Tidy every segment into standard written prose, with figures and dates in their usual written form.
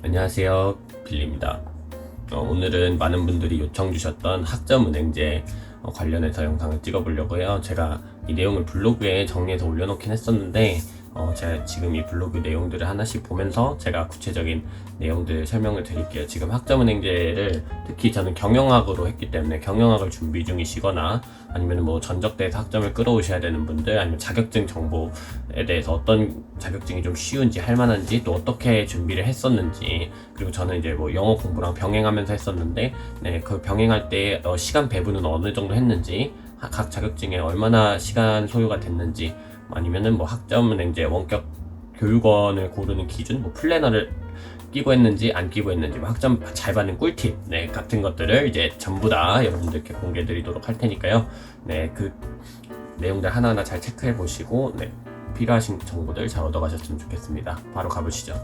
안녕하세요, 빌리입니다. 오늘은 많은 분들이 요청 주셨던 학점은행제 관련해서 영상을 찍어보려고 해요. 제가 이 내용을 블로그에 정리해서 올려놓긴 했었는데 제가 지금 이 블로그 내용들을 하나씩 보면서 제가 구체적인 내용들 설명을 드릴게요. 지금 학점은행제를 특히 저는 경영학으로 했기 때문에 경영학을 준비 중이시거나 아니면 뭐 전적대에서 학점을 끌어오셔야 되는 분들, 아니면 자격증 정보에 대해서 어떤 자격증이 좀 쉬운지 할만한지, 또 어떻게 준비를 했었는지, 그리고 저는 이제 뭐 영어 공부랑 병행하면서 했었는데 그 병행할 때 시간 배분은 어느 정도 했는지, 각 자격증에 얼마나 시간 소요가 됐는지, 아니면은 뭐 학점은행제 원격 교육원을 고르는 기준, 뭐 플래너를 끼고 했는지 안 끼고 했는지, 뭐 학점 잘 받는 꿀팁 같은 것들을 이제 전부 다 여러분들께 공개해 드리도록 할 테니까요. 그 내용들 하나하나 잘 체크해 보시고 필요하신 정보들 잘 얻어 가셨으면 좋겠습니다. 바로 가보시죠.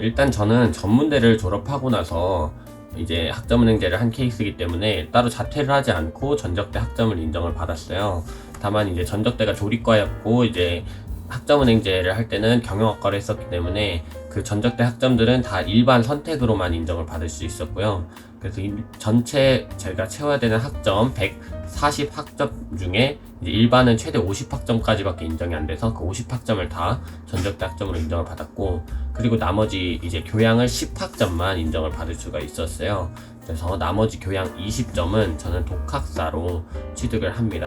일단 저는 전문대를 졸업하고 나서 이제 학점은행제를 한 케이스이기 때문에 따로 자퇴를 하지 않고 전적대 학점을 인정을 받았어요. 다만 이제 전적대가 조리과였고 이제 학점은행제를 할 때는 경영학과를 했었기 때문에 그 전적대 학점들은 다 일반 선택으로만 인정을 받을 수 있었고요. 그래서 전체 제가 채워야 되는 학점 140 학점 중에 이제 일반은 최대 50 학점까지밖에 인정이 안 돼서 그 50 학점을 다 전적대 학점으로 인정을 받았고, 그리고 나머지 이제 교양을 10 학점만 인정을 받을 수가 있었어요. 그래서 나머지 교양 20점은 저는 독학사로 취득을 합니다.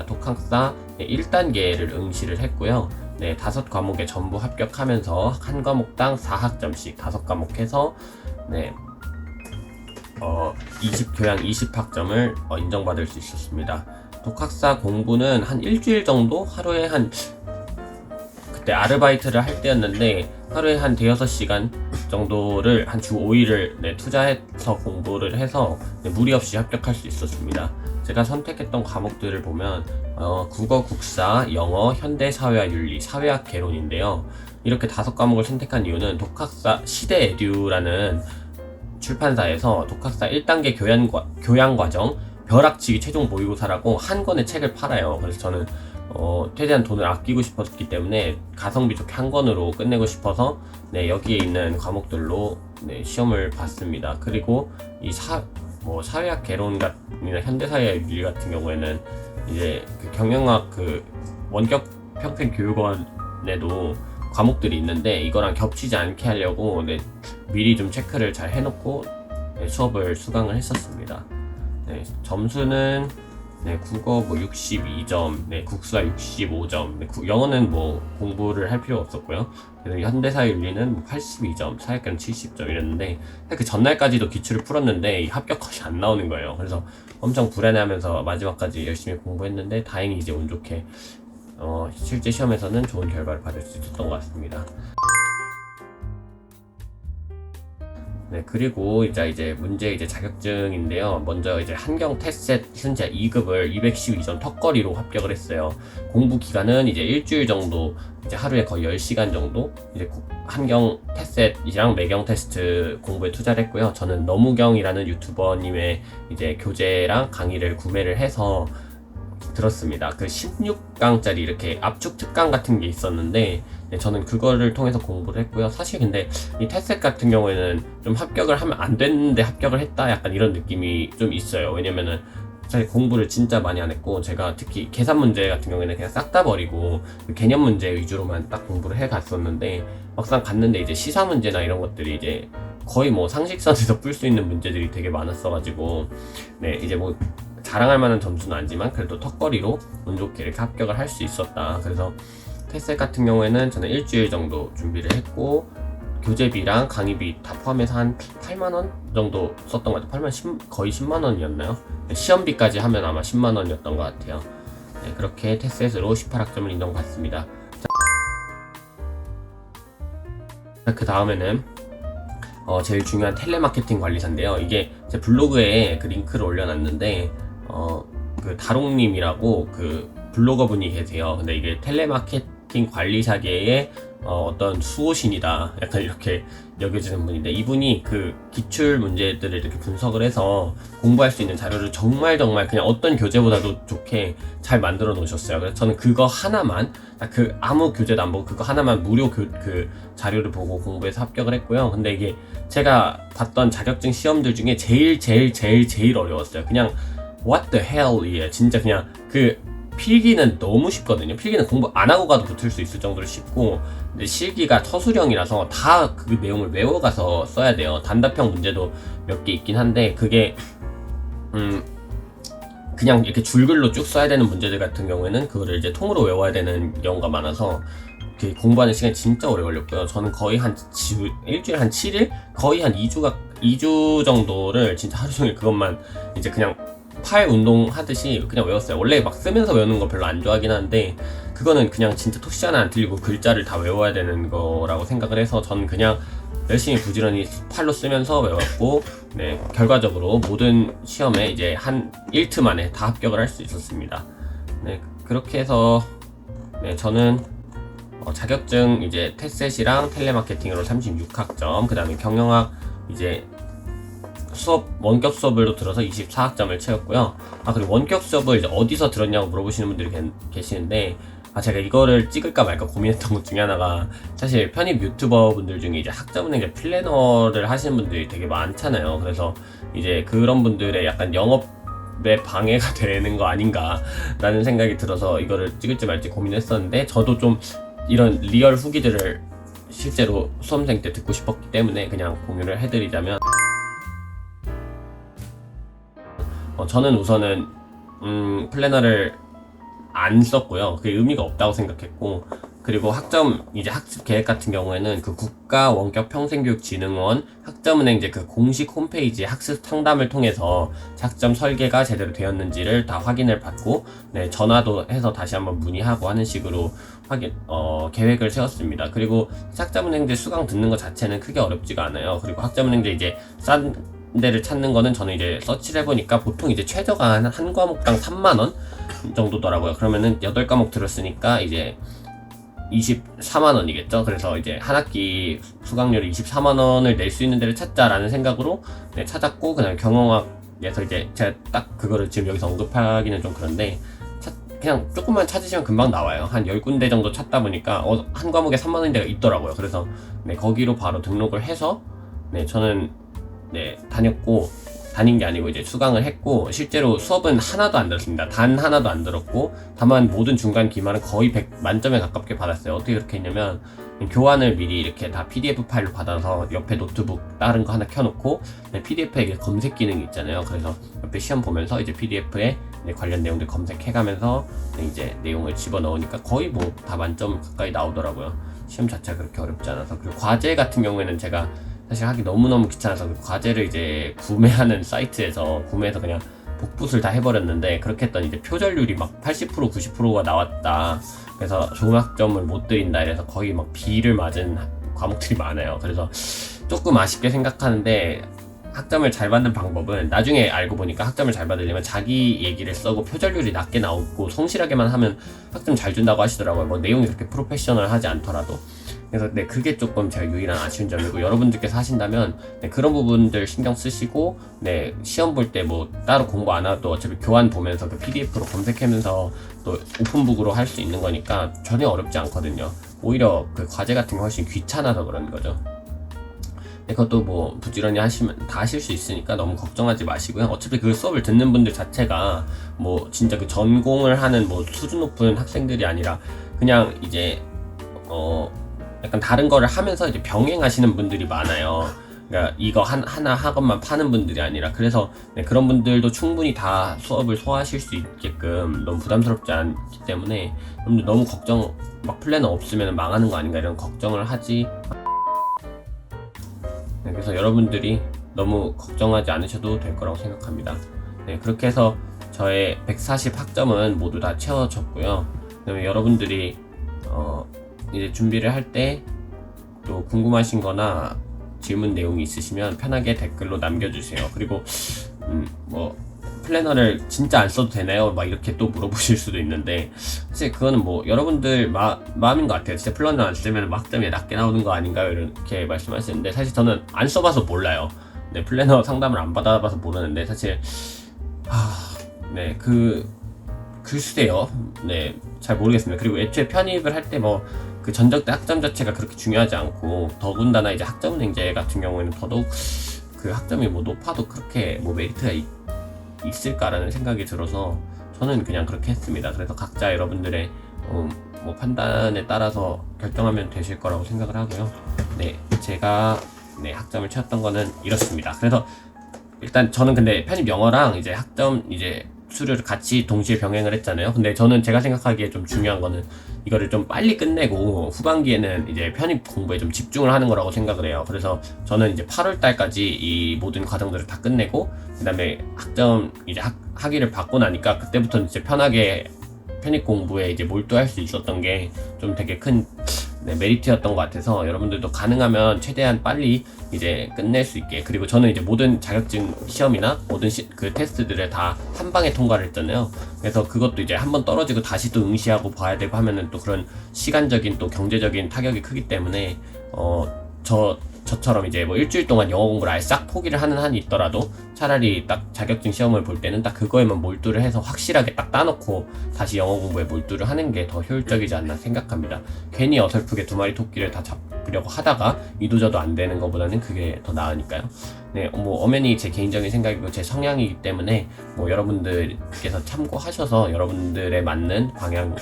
독학사 1단계를 응시를 했고요. 5과목에 전부 합격하면서 한 과목당 4학점씩 5과목 해서 교양 20학점을 인정받을 수 있었습니다. 독학사 공부는 한 일주일 정도 하루에 그때 아르바이트를 할 때였는데 하루에 한 대여섯 시간 정도를 한 주 5일을 투자해서 공부를 해서 무리 없이 합격할 수 있었습니다. 제가 선택했던 과목들을 보면 국어, 국사, 영어, 현대 사회와 윤리, 사회학 개론인데요. 이렇게 5과목을 선택한 이유는 독학사 시대에듀라는 출판사에서 독학사 1단계 교양과정 벼락치기 최종 모의고사라고 한 권의 책을 팔아요. 그래서 저는 최대한 돈을 아끼고 싶었기 때문에 가성비 좋게 한 권으로 끝내고 싶어서 여기에 있는 과목들로 시험을 봤습니다. 그리고 이 사회학 개론이나 현대사회 윤리 같은 경우에는 이제 그 경영학 원격 평생 교육원에도 과목들이 있는데 이거랑 겹치지 않게 하려고 미리 좀 체크를 잘 해놓고 수업을 수강을 했었습니다. 점수는 국어 62점, 국사 65점, 영어는 공부를 할 필요 없었고요. 현대사회 윤리는 82점, 사회학은 70점 이랬는데 그 전날까지도 기출을 풀었는데 합격 컷이 안 나오는 거예요. 그래서 엄청 불안해하면서 마지막까지 열심히 공부했는데 다행히 이제 운 좋게 실제 시험에서는 좋은 결과를 받을 수 있었던 것 같습니다. 그리고 이제 문제 자격증인데요. 먼저 이제 한경 테셋 순자 2급을 212점 턱걸이로 합격을 했어요. 공부 기간은 이제 일주일 정도, 이제 하루에 거의 10시간 정도 이제 한경 테셋이랑 매경 테스트 공부에 투자를 했고요. 저는 너무경이라는 유튜버님의 이제 교재랑 강의를 구매를 해서 들었습니다. 그 16강짜리 이렇게 압축 특강 같은 게 있었는데 저는 그거를 통해서 공부를 했고요. 사실 근데 이 테셋 같은 경우에는 좀 합격을 하면 안 됐는데 합격을 했다 약간 이런 느낌이 좀 있어요. 왜냐면은 사실 공부를 진짜 많이 안 했고, 제가 특히 계산 문제 같은 경우에는 그냥 싹 다 버리고 개념 문제 위주로만 딱 공부를 해 갔었는데 막상 갔는데 이제 시사 문제나 이런 것들이 이제 거의 상식선에서 풀 수 있는 문제들이 되게 많았어가지고 이제 자랑할 만한 점수는 아니지만 그래도 턱걸이로 운 좋게 이렇게 합격을 할 수 있었다. 그래서 테셋 같은 경우에는 저는 일주일 정도 준비를 했고 교재비랑 강의비 다 포함해서 한 8만원 정도 썼던 것 같아요. 거의 10만원이었나요? 시험비까지 하면 아마 10만원이었던 것 같아요. 그렇게 테셋으로 18학점을 인정받습니다. 그 다음에는 제일 중요한 텔레마케팅 관리사인데요. 이게 제 블로그에 그 링크를 올려놨는데 그 다롱님이라고 그 블로거분이 계세요. 근데 이게 텔레마케팅 관리사계의 어떤 수호신이다, 약간 이렇게 여겨지는 분인데, 이분이 그 기출 문제들을 이렇게 분석을 해서 공부할 수 있는 자료를 정말 그냥 어떤 교재보다도 좋게 잘 만들어 놓으셨어요. 그래서 저는 그거 하나만, 그 아무 교재도 안 보고 그거 하나만 무료 그 자료를 보고 공부해서 합격을 했고요. 근데 이게 제가 봤던 자격증 시험들 중에 제일 어려웠어요. 그냥 what the hell이에요. 진짜 그냥 그 필기는 너무 쉽거든요. 필기는 공부 안 하고 가도 붙을 수 있을 정도로 쉽고, 근데 실기가 서술형이라서 다 그 내용을 외워가서 써야 돼요. 단답형 문제도 몇 개 있긴 한데, 그게 그냥 이렇게 줄글로 쭉 써야 되는 문제들 같은 경우에는 그거를 이제 통으로 외워야 되는 경우가 많아서 공부하는 시간이 진짜 오래 걸렸고요. 저는 거의 일주일에 한 7일? 거의 한 2주 정도를 진짜 하루 종일 그것만 이제 그냥 팔 운동 하듯이 그냥 외웠어요. 원래 막 쓰면서 외우는 거 별로 안 좋아하긴 하는데, 그거는 그냥 진짜 토시 하나 안 틀리고 글자를 다 외워야 되는 거라고 생각을 해서 저는 그냥 열심히 부지런히 팔로 쓰면서 외웠고, 네, 결과적으로 모든 시험에 이제 한 1트 만에 다 합격을 할 수 있었습니다. 네, 그렇게 해서 네, 저는 자격증 이제 테셋이랑 텔레마케팅으로 36학점, 그 다음에 경영학 이제 원격 수업을 들어서 24학점을 채웠고요. 그리고 원격 수업을 이제 어디서 들었냐고 물어보시는 분들이 계시는데, 제가 이거를 찍을까 말까 고민했던 것 중에 하나가, 사실 편입 유튜버 분들 중에 이제 학점은행 이제 플래너를 하시는 분들이 되게 많잖아요. 그래서 이제 그런 분들의 약간 영업에 방해가 되는 거 아닌가라는 생각이 들어서 이거를 찍을지 말지 고민했었는데, 저도 좀 이런 리얼 후기들을 실제로 수험생 때 듣고 싶었기 때문에 그냥 공유를 해드리자면, 저는 우선은 플래너를 안 썼고요. 그게 의미가 없다고 생각했고, 그리고 이제 학습 계획 같은 경우에는 그 국가 원격 평생교육진흥원 학점은행 이제 그 공식 홈페이지 학습 상담을 통해서 학점 설계가 제대로 되었는지를 다 확인을 받고, 네, 전화도 해서 다시 한번 문의하고 하는 식으로 계획을 세웠습니다. 그리고 학점은행제 수강 듣는 것 자체는 크게 어렵지가 않아요. 그리고 학점은행제 이제 싼 데를 찾는 거는 저는 이제 서치를 해보니까 보통 이제 최저가 한 과목당 3만원 정도더라고요. 그러면은 8과목 들었으니까 이제 24만원이겠죠. 그래서 이제 한 학기 수강료를 24만원을 낼 수 있는 데를 찾자라는 생각으로 네, 찾았고, 그 다음에 경영학에서 이제 제가 딱 그거를 지금 여기서 언급하기는 좀 그런데, 그냥 조금만 찾으시면 금방 나와요. 한 10군데 정도 찾다 보니까 한 과목에 3만원인 데가 있더라고요. 그래서 네, 거기로 바로 등록을 해서 네, 저는 네, 다닌 게 아니고 이제 수강을 했고, 실제로 수업은 하나도 안 들었습니다. 단 하나도 안 들었고, 다만 모든 중간 기말은 거의 100 만점에 가깝게 받았어요. 어떻게 그렇게 했냐면, 교환을 미리 이렇게 다 PDF 파일로 받아서 옆에 노트북 다른 거 하나 켜놓고, 네, PDF에 검색 기능이 있잖아요. 그래서 옆에 시험 보면서 이제 PDF에 관련 내용들 검색해가면서 이제 내용을 집어넣으니까 거의 뭐 다 만점 가까이 나오더라고요. 시험 자체가 그렇게 어렵지 않아서. 그리고 과제 같은 경우에는 제가 사실 하기 너무너무 귀찮아서 그 과제를 이제 구매하는 사이트에서 구매해서 그냥 복붙을 다 해버렸는데, 그렇게 했더니 이제 표절률이 막 80% 90%가 나왔다. 그래서 좋은 학점을 못 드린다 이래서 거의 막 B를 맞은 과목들이 많아요. 그래서 조금 아쉽게 생각하는데, 학점을 잘 받는 방법은 나중에 알고 보니까 학점을 잘 받으려면 자기 얘기를 써고 표절률이 낮게 나오고 성실하게만 하면 학점 잘 준다고 하시더라고요. 뭐 내용이 그렇게 프로페셔널하지 않더라도. 그래서 네, 그게 조금 제가 유일한 아쉬운 점이고, 여러분들께서 하신다면 네, 그런 부분들 신경 쓰시고, 네, 시험 볼 때 뭐 따로 공부 안 하도 어차피 교환 보면서 그 PDF로 검색하면서 또 오픈북으로 할 수 있는 거니까 전혀 어렵지 않거든요. 오히려 그 과제 같은 게 훨씬 귀찮아서 그런 거죠. 네, 그것도 뭐 부지런히 하시면 다 하실 수 있으니까 너무 걱정하지 마시고요. 어차피 그 수업을 듣는 분들 자체가 뭐 진짜 그 전공을 하는 뭐 수준 높은 학생들이 아니라 그냥 이제 약간 다른 거를 하면서 이제 병행하시는 분들이 많아요. 그러니까 이거 하나 학원만 파는 분들이 아니라. 그래서 네, 그런 분들도 충분히 다 수업을 소화하실 수 있게끔 너무 부담스럽지 않기 때문에 여러분들 너무 걱정, 막 플래너 없으면 망하는 거 아닌가 이런 걱정을 하지. 네, 그래서 여러분들이 너무 걱정하지 않으셔도 될 거라고 생각합니다. 네, 그렇게 해서 저의 140학점은 모두 다 채워졌고요. 그다음에 여러분들이 이제 준비를 할 때 또 궁금하신 거나 질문 내용이 있으시면 편하게 댓글로 남겨주세요. 그리고 뭐 플래너를 진짜 안 써도 되나요? 막 이렇게 또 물어보실 수도 있는데, 사실 그거는 뭐 여러분들 마음인 것 같아요. 진짜 플래너 안 쓰면 학점이 낮게 나오는 거 아닌가요? 이렇게 말씀하시는데, 사실 저는 안 써봐서 몰라요. 네, 플래너 상담을 안 받아봐서 모르는데, 사실 네, 글쎄요. 네, 잘 모르겠습니다. 그리고 애초에 편입을 할 때 뭐 그 전적대 학점 자체가 그렇게 중요하지 않고, 더군다나 이제 학점은행제 같은 경우에는 더더욱 그 학점이 뭐 높아도 그렇게 뭐 메리트가 있을까라는 생각이 들어서 저는 그냥 그렇게 했습니다. 그래서 각자 여러분들의 뭐 판단에 따라서 결정하면 되실 거라고 생각을 하고요. 네, 제가 학점을 채웠던 거는 이렇습니다. 그래서 일단 저는 근데 편입 영어랑 이제 학점 이제 수료를 같이 동시에 병행을 했잖아요. 근데 저는 제가 생각하기에 좀 중요한 거는 이거를 좀 빨리 끝내고 후반기에는 이제 편입 공부에 좀 집중을 하는 거라고 생각을 해요. 그래서 저는 이제 8월 달까지 이 모든 과정들을 다 끝내고, 그 다음에 학점 이제 학위를 받고 나니까 그때부터는 이제 편하게 편입 공부에 이제 몰두할 수 있었던 게 좀 되게 큰 메리트였던 것 같아서, 여러분들도 가능하면 최대한 빨리 이제 끝낼 수 있게, 그리고 저는 이제 모든 자격증 시험이나 모든 그 테스트들을 다 한 방에 통과를 했잖아요. 그래서 그것도 이제 한번 떨어지고 다시 또 응시하고 봐야 되고 하면은 또 그런 시간적인 또 경제적인 타격이 크기 때문에 저처럼 이제 뭐 일주일 동안 영어 공부를 아예 싹 포기를 하는 한이 있더라도 차라리 딱 자격증 시험을 볼 때는 딱 그거에만 몰두를 해서 확실하게 딱 따놓고 다시 영어 공부에 몰두를 하는 게 더 효율적이지 않나 생각합니다. 괜히 어설프게 두 마리 토끼를 다 잡으려고 하다가 이도저도 안 되는 것보다는 그게 더 나으니까요. 네, 뭐 엄연히 제 개인적인 생각이고 제 성향이기 때문에 뭐 여러분들께서 참고하셔서 여러분들에 맞는 방향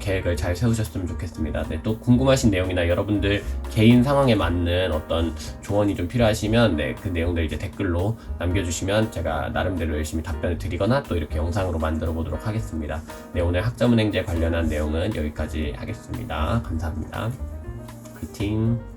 계획을 잘 세우셨으면 좋겠습니다. 네, 또 궁금하신 내용이나 여러분들 개인 상황에 맞는 어떤 조언이 좀 필요하시면 그 내용들 이제 댓글로 남겨주시면 제가 나름대로 열심히 답변을 드리거나 또 이렇게 영상으로 만들어 보도록 하겠습니다. 네, 오늘 학점은행제 관련한 내용은 여기까지 하겠습니다. 감사합니다. 화이팅!